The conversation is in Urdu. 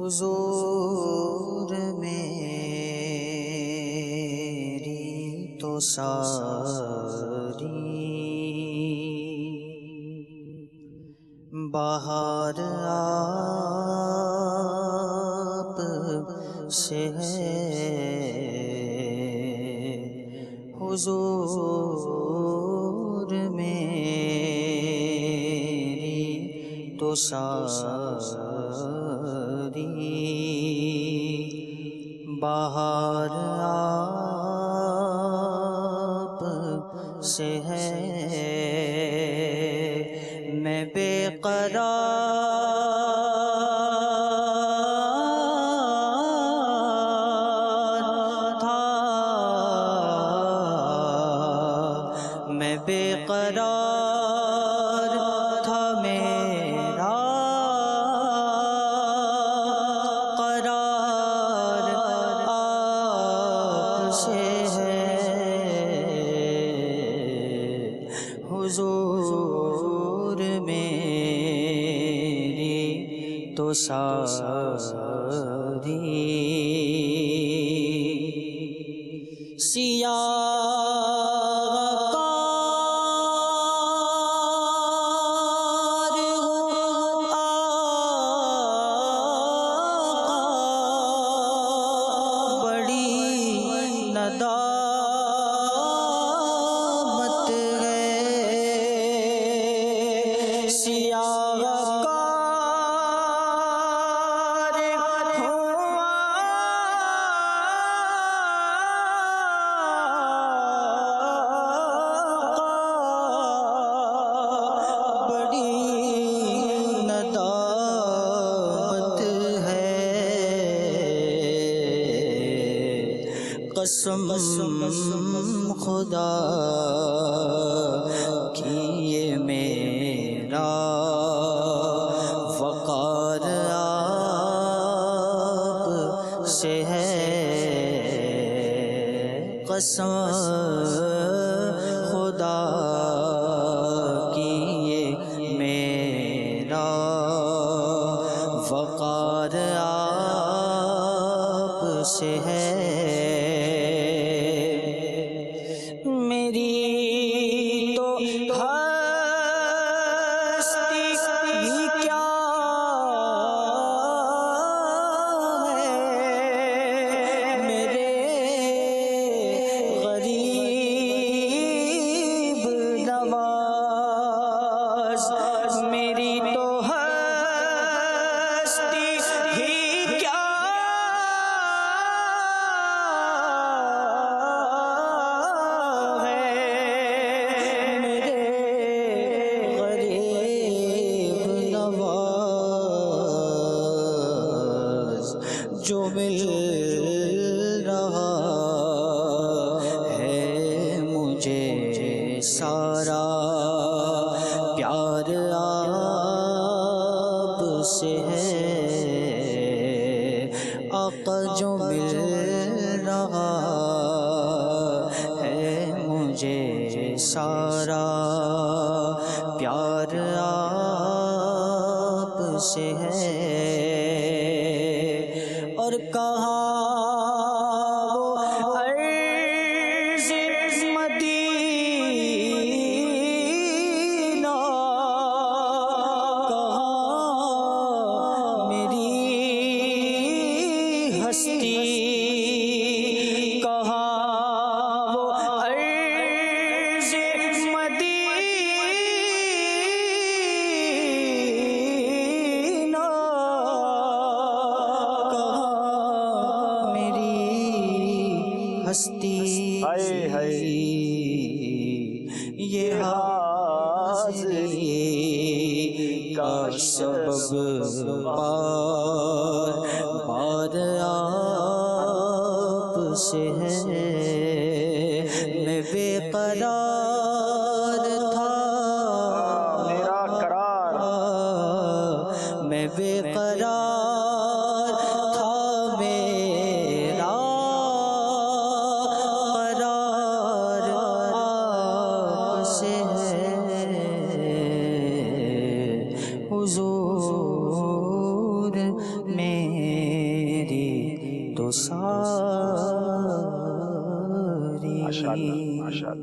حضور میری تو ساری بہار آپ سے ہے، حضور میری تو ساری بہار آپ سے ہے، میں بے قرار تھا، میں بے قرار تھا، میرا قرار آپ سے ہے، حضور میری تو ساری سیاہ کار ہوں آقا، بڑی ندامت ہے، سیاہ کار ہوں قسم خدا کی یہ میرا وقار آپ سے ہے، قسم خدا کی یہ میرا وقار آپ سے ہے، میری تو ہستی ہی کیا ہے، میرے غریب نواز، میری تو ہستی ہی کیا جو مل رہا ہے مجھے سارا پیار آپ سے ہے، آقا جو مل رہا ہے مجھے سارا پیار آپ سے ہے، اور کہاں وہ عرض مدینہ، کہاں میری ہستی، کہاں وہ عرض مدینہ، ہستی یہ حاضری کا سبب بار آپ سے ہے، میں بے قرار تھا، میرا قرار میں بے قرار تھا، میرا حضور میں ساری ماشاءاللہ ماشاءاللہ.